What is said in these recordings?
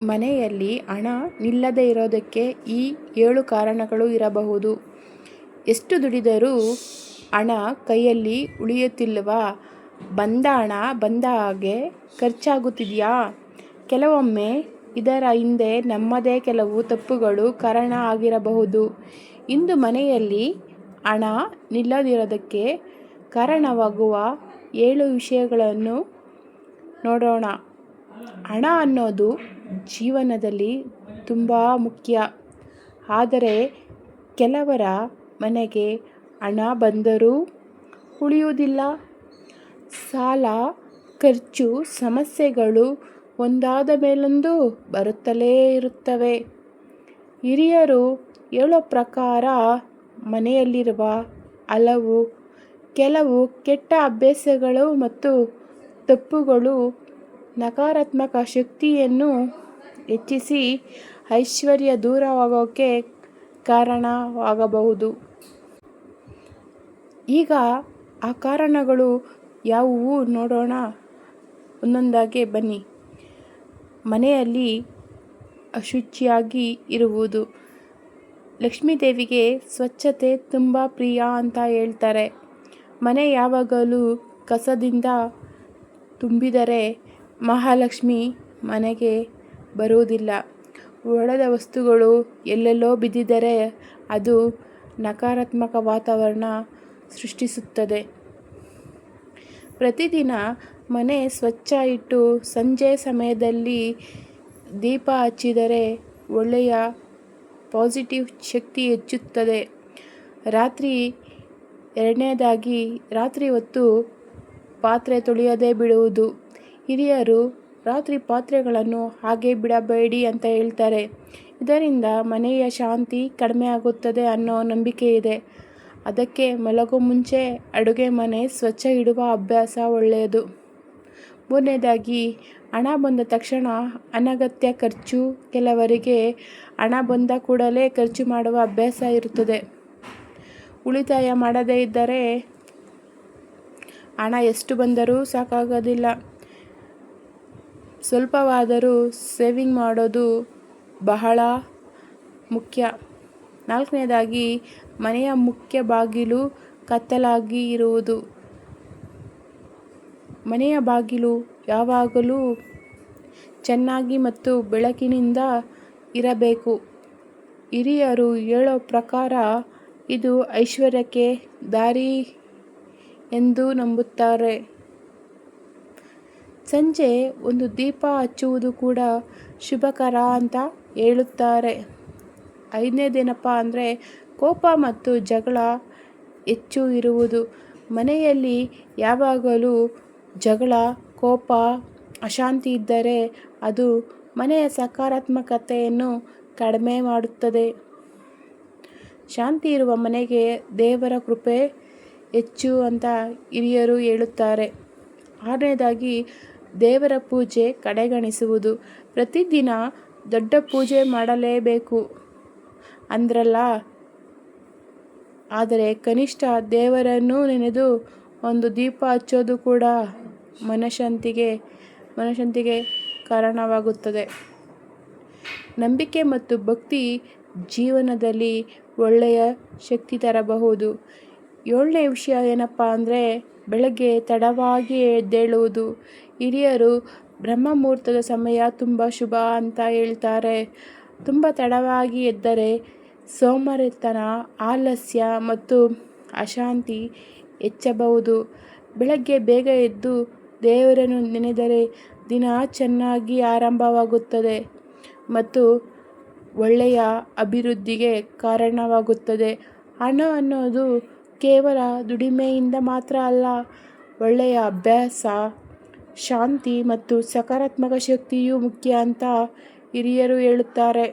ಮನೆಯಲ್ಲಿ ಹಣ ನಿಲ್ಲದೆ ಇರೋದಕ್ಕೆ ಈ 7 ಕಾರಣಗಳು ಇರಬಹುದು. ಎಷ್ಟು ದುಡಿದರೂ ಹಣ ಕೈಯಲ್ಲಿ ಉಳಿಯುತ್ತಿಲ್ವಾ? ಬಂದ ಹಣ ಬಂದ ಹಾಗೆ ಖರ್ಚಾಗುತ್ತಿದೆಯಾ? ಕೆಲವೊಮ್ಮೆ ಇದರ ಹಿಂದೆ ನಮ್ಮದೇ ಕೆಲವು ತಪ್ಪುಗಳು ಕಾರಣ ಆಗಿರಬಹುದು. ಇಂದು ಮನೆಯಲ್ಲಿ ಹಣ ನಿಲ್ಲದಿರೋದಕ್ಕೆ ಕಾರಣವಾಗುವ 7 ವಿಷಯಗಳನ್ನು ನೋಡೋಣ. ಹಣ ಅನ್ನೋದು ಜೀವನದಲ್ಲಿ ತುಂಬ ಮುಖ್ಯ. ಆದರೆ ಕೆಲವರ ಮನೆಗೆ ಹಣ ಬಂದರೂ ಉಳಿಯುವುದಿಲ್ಲ. ಸಾಲ, ಖರ್ಚು, ಸಮಸ್ಯೆಗಳು ಒಂದಾದ ಮೇಲೊಂದು ಬರುತ್ತಲೇ ಇರುತ್ತವೆ. ಹಿರಿಯರು ಹೇಳೋ ಪ್ರಕಾರ ಮನೆಯಲ್ಲಿರುವ ಕೆಲವು ಕೆಟ್ಟ ಅಭ್ಯಾಸಗಳು ಮತ್ತು ತಪ್ಪುಗಳು ನಕಾರಾತ್ಮಕ ಶಕ್ತಿಯನ್ನು ಹೆಚ್ಚಿಸಿ ಐಶ್ವರ್ಯ ದೂರವಾಗೋಕ್ಕೆ ಕಾರಣವಾಗಬಹುದು. ಈಗ ಆ ಕಾರಣಗಳು ಯಾವುವು ನೋಡೋಣ ಒಂದೊಂದಾಗಿ ಬನ್ನಿ. ಮನೆಯಲ್ಲಿ ಅಶುಚಿಯಾಗಿ ಇರುವುದು. ಲಕ್ಷ್ಮೀದೇವಿಗೆ ಸ್ವಚ್ಛತೆ ತುಂಬ ಪ್ರಿಯ ಅಂತ ಹೇಳ್ತಾರೆ. ಮನೆ ಯಾವಾಗಲೂ ಕಸದಿಂದ ತುಂಬಿದರೆ ಮಹಾಲಕ್ಷ್ಮಿ ಮನೆಗೆ ಬರುವುದಿಲ್ಲ. ಒಡೆದ ವಸ್ತುಗಳು ಎಲ್ಲೆಲ್ಲೋ ಬಿದ್ದಿದ್ದರೆ ಅದು ನಕಾರಾತ್ಮಕ ವಾತಾವರಣ ಸೃಷ್ಟಿಸುತ್ತದೆ. ಪ್ರತಿದಿನ ಮನೆ ಸ್ವಚ್ಛ ಇಟ್ಟು ಸಂಜೆ ಸಮಯದಲ್ಲಿ ದೀಪ ಹಚ್ಚಿದರೆ ಒಳ್ಳೆಯ ಪಾಸಿಟಿವ್ ಶಕ್ತಿ ಹೆಚ್ಚುತ್ತದೆ. ಎರಡನೇದಾಗಿ ರಾತ್ರಿ ಹೊತ್ತು ಪಾತ್ರೆ ತೊಳೆಯದೇ ಬಿಡುವುದು. ಹಿರಿಯರು ರಾತ್ರಿ ಪಾತ್ರೆಗಳನ್ನು ಹಾಗೆ ಬಿಡಬೇಡಿ ಅಂತ ಹೇಳ್ತಾರೆ. ಇದರಿಂದ ಮನೆಯ ಶಾಂತಿ ಕಡಿಮೆ ಆಗುತ್ತದೆ ಅನ್ನೋ ನಂಬಿಕೆ ಇದೆ. ಅದಕ್ಕೆ ಮಲಗೋ ಮುಂಚೆ ಅಡುಗೆ ಮನೆ ಸ್ವಚ್ಛ ಇಡುವ ಅಭ್ಯಾಸ ಒಳ್ಳೆಯದು. ಮೂರನೇದಾಗಿ ಹಣ ಬಂದ ತಕ್ಷಣ ಅನಗತ್ಯ ಖರ್ಚು. ಕೆಲವರಿಗೆ ಹಣ ಬಂದ ಕೂಡಲೇ ಖರ್ಚು ಮಾಡುವ ಅಭ್ಯಾಸ ಇರುತ್ತದೆ. ಉಳಿತಾಯ ಮಾಡದೇ ಇದ್ದರೆ ಹಣ ಎಷ್ಟು ಬಂದರೂ ಸಾಕಾಗೋದಿಲ್ಲ. ಸ್ವಲ್ಪವಾದರೂ ಸೇವಿಂಗ್ ಮಾಡೋದು ಬಹಳ ಮುಖ್ಯ. ನಾಲ್ಕನೇದಾಗಿ ಮನೆಯ ಮುಖ್ಯ ಬಾಗಿಲು ಕತ್ತಲಾಗಿ ಇರುವುದು. ಮನೆಯ ಬಾಗಿಲು ಯಾವಾಗಲೂ ಚೆನ್ನಾಗಿ ಮತ್ತು ಬೆಳಕಿನಿಂದ ಇರಬೇಕು. ಹಿರಿಯರು ಹೇಳೋ ಪ್ರಕಾರ ಇದು ಐಶ್ವರ್ಯಕ್ಕೆ ದಾರಿ ಎಂದು ನಂಬುತ್ತಾರೆ. ಸಂಜೆ ಒಂದು ದೀಪ ಹಚ್ಚುವುದು ಕೂಡ ಶುಭಕರ ಅಂತ ಹೇಳುತ್ತಾರೆ. ಐದನೇದೇನಪ್ಪ ಅಂದರೆ ಕೋಪ ಮತ್ತು ಜಗಳ ಹೆಚ್ಚು ಇರುವುದು. ಮನೆಯಲ್ಲಿ ಯಾವಾಗಲೂ ಜಗಳ, ಕೋಪ, ಅಶಾಂತಿ ಇದ್ದರೆ ಅದು ಮನೆಯ ಸಕಾರಾತ್ಮಕತೆಯನ್ನು ಕಡಿಮೆ ಮಾಡುತ್ತದೆ. ಶಾಂತಿ ಇರುವ ಮನೆಗೆ ದೇವರ ಕೃಪೆ ಹೆಚ್ಚು ಅಂತ ಹಿರಿಯರು ಹೇಳುತ್ತಾರೆ. ಆರನೇದಾಗಿ ದೇವರ ಪೂಜೆ ಕಡೆಗಣಿಸುವುದು. ಪ್ರತಿದಿನ ದೊಡ್ಡ ಪೂಜೆ ಮಾಡಲೇಬೇಕು ಅಂದ್ರಲ್ಲ, ಆದರೆ ಕನಿಷ್ಠ ದೇವರನ್ನು ನೆನೆದು ಒಂದು ದೀಪ ಹಚ್ಚೋದು ಕೂಡ ಮನಃಶಾಂತಿಗೆ ಕಾರಣವಾಗುತ್ತದೆ. ನಂಬಿಕೆ ಮತ್ತು ಭಕ್ತಿ ಜೀವನದಲ್ಲಿ ಒಳ್ಳೆಯ ಶಕ್ತಿ ತರಬಹುದು. ಏಳನೇ ವಿಷಯ ಏನಪ್ಪ ಅಂದರೆ ಬೆಳಗ್ಗೆ ತಡವಾಗಿ ಎದ್ದೇಳುವುದು. ಹಿರಿಯರು ಬ್ರಹ್ಮಮುಹೂರ್ತದ ಸಮಯ ತುಂಬ ಶುಭ ಅಂತ ಹೇಳ್ತಾರೆ. ತುಂಬ ತಡವಾಗಿ ಎದ್ದರೆ ಸೋಮಾರಿತನ, ಆಲಸ್ಯ ಮತ್ತು ಅಶಾಂತಿ ಹೆಚ್ಚಬಹುದು. ಬೆಳಗ್ಗೆ ಬೇಗ ಎದ್ದು ದೇವರನ್ನು ನೆನೆದರೆ ದಿನ ಚೆನ್ನಾಗಿ ಆರಂಭವಾಗುತ್ತದೆ ಮತ್ತು ಒಳ್ಳೆಯ ಅಭಿವೃದ್ಧಿಗೆ ಕಾರಣವಾಗುತ್ತದೆ. ಹಣ ಅನ್ನೋದು ಕೇವಲ ದುಡಿಮೆಯಿಂದ ಮಾತ್ರ ಅಲ್ಲ, ಒಳ್ಳೆಯ ಅಭ್ಯಾಸ, ಶಾಂತಿ ಮತ್ತು ಸಕಾರಾತ್ಮಕ ಶಕ್ತಿಯೂ ಮುಖ್ಯ ಅಂತ ಹಿರಿಯರು ಹೇಳುತ್ತಾರೆ.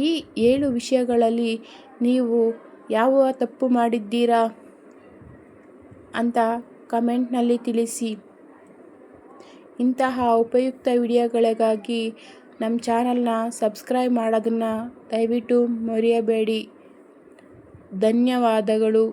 ಈ 7 ವಿಷಯಗಳಲ್ಲಿ ನೀವು ಯಾವ ತಪ್ಪು ಮಾಡಿದ್ದೀರಾ ಅಂತ ಕಮೆಂಟ್ನಲ್ಲಿ ತಿಳಿಸಿ. ಇಂತಹ ಉಪಯುಕ್ತ ವಿಡಿಯೋಗಳಿಗಾಗಿ ನಮ್ಮ ಚಾನಲ್ನ ಸಬ್ಸ್ಕ್ರೈಬ್ ಮಾಡೋದನ್ನು ದಯವಿಟ್ಟು ಮರೆಯಬೇಡಿ. ಧನ್ಯವಾದಗಳು.